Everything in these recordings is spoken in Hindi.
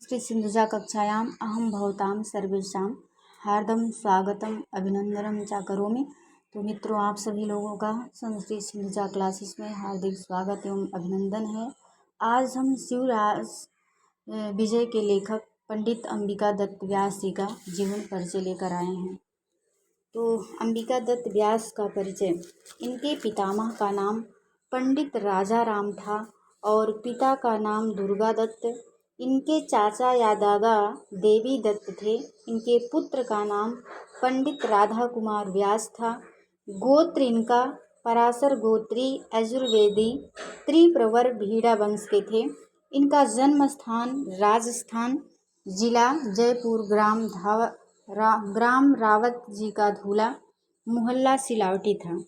संस्कृत सिन्धुजा कक्षायाम् अहं भवतां सर्वेषां हार्दं स्वागतम अभिनंदनम च करोमि। तो मित्रों, आप सभी लोगों का संस्कृत सिन्धुजा क्लासेस में हार्दिक स्वागत एवं अभिनंदन है। आज हम शिवराज विजय के लेखक पंडित अंबिका दत्त व्यास जी का जीवन परिचय लेकर आए हैं। तो अंबिका दत्त व्यास का परिचय। इनके पितामह का नाम पंडित राजा राम था और पिता का नाम दुर्गा दत्त। इनके चाचा या दादा देवी दत्त थे। इनके पुत्र का नाम पंडित राधा कुमार व्यास था। गोत्र इनका पराशर गोत्री यजुर्वेदी त्रिप्रवर भीड़ा वंश के थे। इनका जन्म स्थान राजस्थान, जिला जयपुर, ग्राम रावत जी का धूला, मोहल्ला सिलावटी था।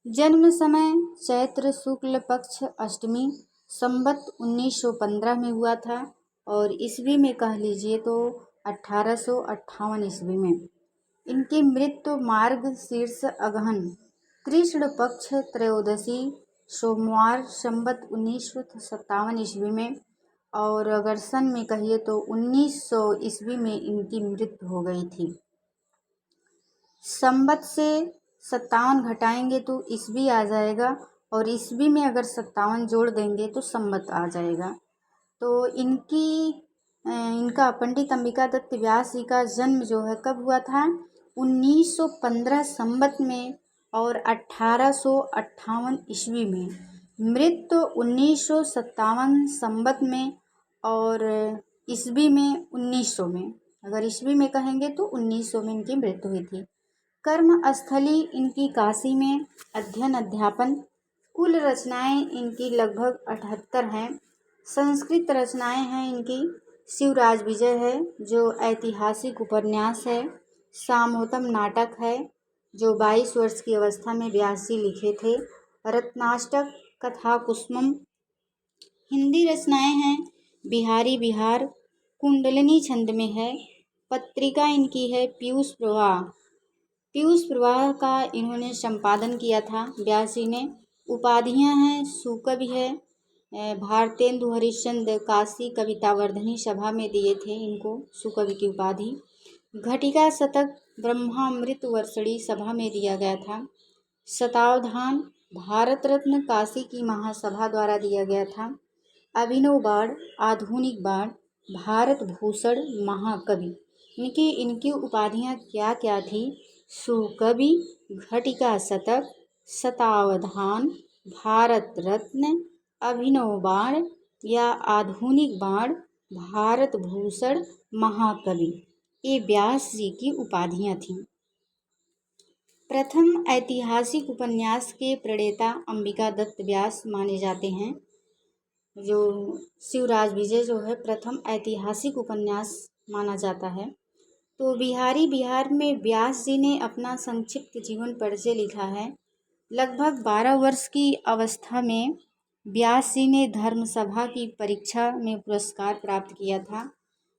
जन्म समय चैत्र शुक्ल पक्ष अष्टमी संवत 1915 में हुआ था और ईस्वी में कह लीजिए तो 1858 ईस्वी में। इनकी मृत्यु मार्ग शीर्ष अगहन कृष्ण पक्ष त्रयोदशी सोमवार संवत 1957 ईस्वी में, और अगर सन में कहिए तो 1900 ईस्वी में इनकी मृत्यु हो गई थी। संवत से 57 घटाएंगे तो ईस्वी आ जाएगा और ईस्वी में अगर 57 जोड़ देंगे तो संवत आ जाएगा। तो इनका पंडित अंबिका दत्त व्यास जी का जन्म जो है कब हुआ था? 1915 संवत में और 1858 ईस्वी में। मृत्यु 1957 संवत में और ईस्वी में 1900 में। अगर ईस्वी में कहेंगे तो 1900 में इनकी मृत्यु हुई थी। कर्म स्थली इनकी काशी में। अध्ययन अध्यापन। कुल रचनाएं इनकी लगभग 78 हैं। संस्कृत रचनाएं हैं इनकी शिवराज विजय है जो ऐतिहासिक उपन्यास है। सामोतम नाटक है जो 22 वर्ष की अवस्था में व्यास जी लिखे थे। रत्नाष्टक, कथा कुसुमम। हिंदी रचनाएं हैं बिहारी बिहार, कुंडलिनी छंद में है। पत्रिका इनकी है पीयूष प्रवाह। पीयूष प्रवाह का इन्होंने संपादन किया था व्यास जी ने। उपाधियां हैं सुकवि है, भारतेंदु हरिश्चंद्र काशी कवितावर्धनी सभा में दिए थे इनको सुकवि की उपाधि। घटिका शतक ब्रह्मामृत वर्षणी सभा में दिया गया था। शतावधान भारत रत्न काशी की महासभा द्वारा दिया गया था। अभिनव बाण, आधुनिक बाण, भारत भूषण, महाकवि। इनकी उपाधियां क्या क्या थी? सुकवि, घटिका शतक, शतावधान, भारत रत्न, अभिनव बाण या आधुनिक बाण, भारत भूषण, महाकवि। ये व्यास जी की उपाधियां थीं। प्रथम ऐतिहासिक उपन्यास के प्रणेता अंबिका दत्त व्यास माने जाते हैं। जो शिवराज विजय जो है प्रथम ऐतिहासिक उपन्यास माना जाता है। तो बिहारी बिहार में व्यास जी ने अपना संक्षिप्त जीवन परिचय लिखा है। लगभग 12 वर्ष की अवस्था में व्यास जी ने धर्म सभा की परीक्षा में पुरस्कार प्राप्त किया था।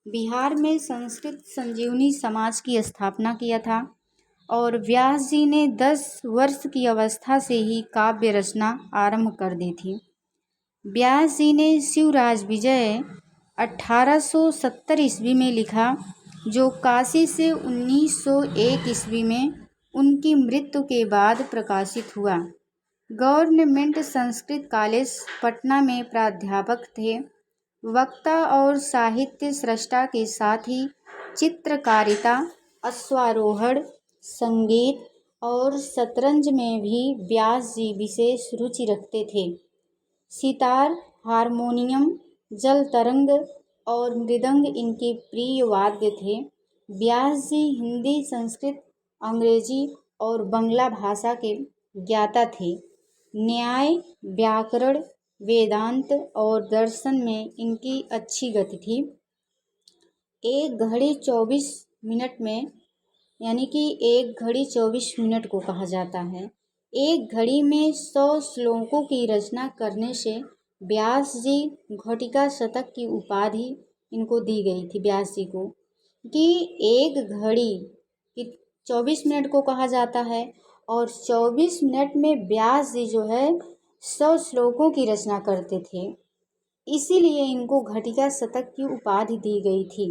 बिहार में संस्कृत संजीवनी समाज की स्थापना किया था और व्यास जी ने 10 वर्ष की अवस्था से ही काव्य रचना आरंभ कर दी थी। व्यास जी ने शिवराज विजय 1870 ईस्वी में लिखा जो काशी से 1901 ईस्वी में उनकी मृत्यु के बाद प्रकाशित हुआ। गवर्नमेंट संस्कृत कॉलेज पटना में प्राध्यापक थे। वक्ता और साहित्य सृष्टा के साथ ही चित्रकारिता, अश्वारोहण, संगीत और शतरंज में भी व्यास जी विशेष रुचि रखते थे। सितार, हारमोनियम, जल तरंग और मृदंग इनके प्रिय वाद्य थे। व्यास जी हिंदी, संस्कृत, अंग्रेजी और बंगला भाषा के ज्ञाता थे। न्याय, व्याकरण, वेदांत और दर्शन में इनकी अच्छी गति थी। एक घड़ी 24 मिनट में, यानी कि एक घड़ी 24 मिनट को कहा जाता है। एक घड़ी में 100 श्लोकों की रचना करने से व्यास जी घटिका शतक की उपाधि इनको दी गई थी व्यास जी को, कि एक घड़ी 24 मिनट को कहा जाता है और 24 मिनट में व्यास जी जो है 100 श्लोकों की रचना करते थे। इसीलिए इनको घटिका शतक की उपाधि दी गई थी।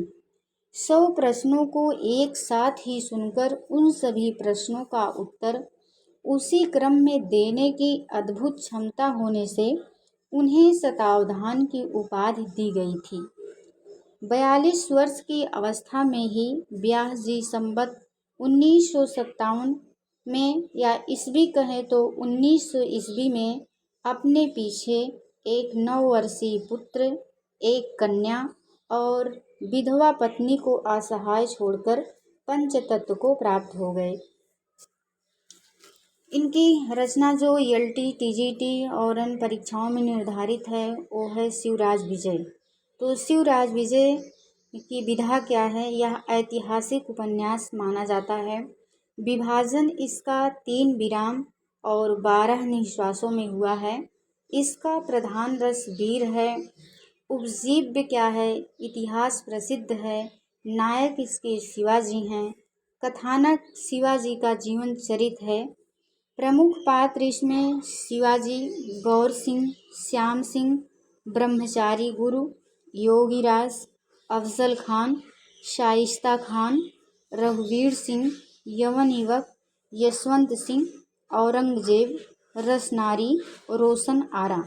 100 प्रश्नों को एक साथ ही सुनकर उन सभी प्रश्नों का उत्तर उसी क्रम में देने की अद्भुत क्षमता होने से उन्हें शतावधान की उपाधि दी गई थी। 42 वर्ष की अवस्था में ही व्यास जी संवत 1957 में या ईस्वी कहें तो 1900 ईस्वी में अपने पीछे एक 9 वर्षीय पुत्र, एक कन्या और विधवा पत्नी को असहाय छोड़कर पंचतत्व को प्राप्त हो गए। इनकी रचना जो ELT, TGT और अन्य परीक्षाओं में निर्धारित है वो है शिवराज विजय। तो शिवराज विजय की विधा क्या है? यह ऐतिहासिक उपन्यास माना जाता है। विभाजन इसका 3 विराम और 12 निश्वासों में हुआ है। इसका प्रधान रस वीर है। उपजीव्य क्या है? इतिहास प्रसिद्ध है। नायक इसके शिवाजी हैं। कथानक शिवाजी का जीवन चरित है। प्रमुख पात्र इसमें शिवाजी, गौर सिंह, श्याम सिंह, ब्रह्मचारी गुरु, योगीराज, अफजल खान, शाइस्ता खान, रघुवीर सिंह, यवन युवक, यशवंत सिंह, औरंगजेब, रसनारी, रोशन आरा।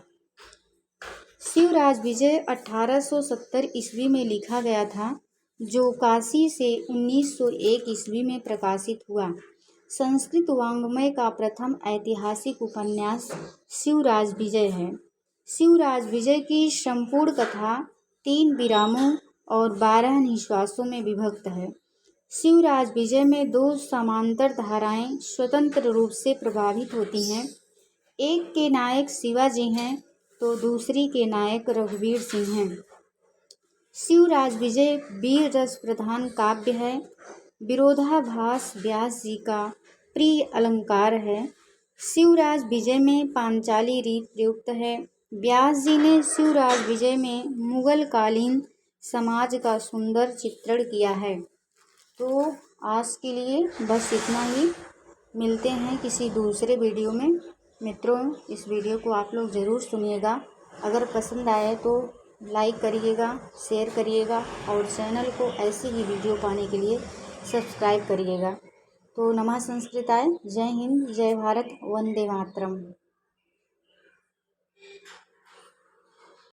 शिवराज विजय 1870 ईस्वी में लिखा गया था, जो काशी से 1901 ईस्वी में प्रकाशित हुआ। संस्कृत वाङ्मय का प्रथम ऐतिहासिक उपन्यास शिवराज विजय है। शिवराज विजय की संपूर्ण कथा 3 विरामों और 12 निश्वासों में विभक्त है। शिवराज विजय में 2 समांतर धाराएं स्वतंत्र रूप से प्रभावित होती हैं। एक के नायक शिवाजी हैं तो दूसरी के नायक रघुवीर सिंह हैं। शिवराज विजय वीर रस प्रधान काव्य है। विरोधाभास व्यास जी का प्रिय अलंकार है। शिवराज विजय में पांचाली रीत प्रयुक्त है। व्यास जी ने शिवराज विजय में मुगल कालीन समाज का सुंदर चित्रण किया है। तो आज के लिए बस इतना ही। मिलते हैं किसी दूसरे वीडियो में। मित्रों, इस वीडियो को आप लोग ज़रूर सुनिएगा। अगर पसंद आए तो लाइक करिएगा, शेयर करिएगा और चैनल को ऐसी ही वीडियो पाने के लिए सब्सक्राइब करिएगा। तो नमः संस्कृताय। जय हिंद, जय भारत, वंदे मातरम।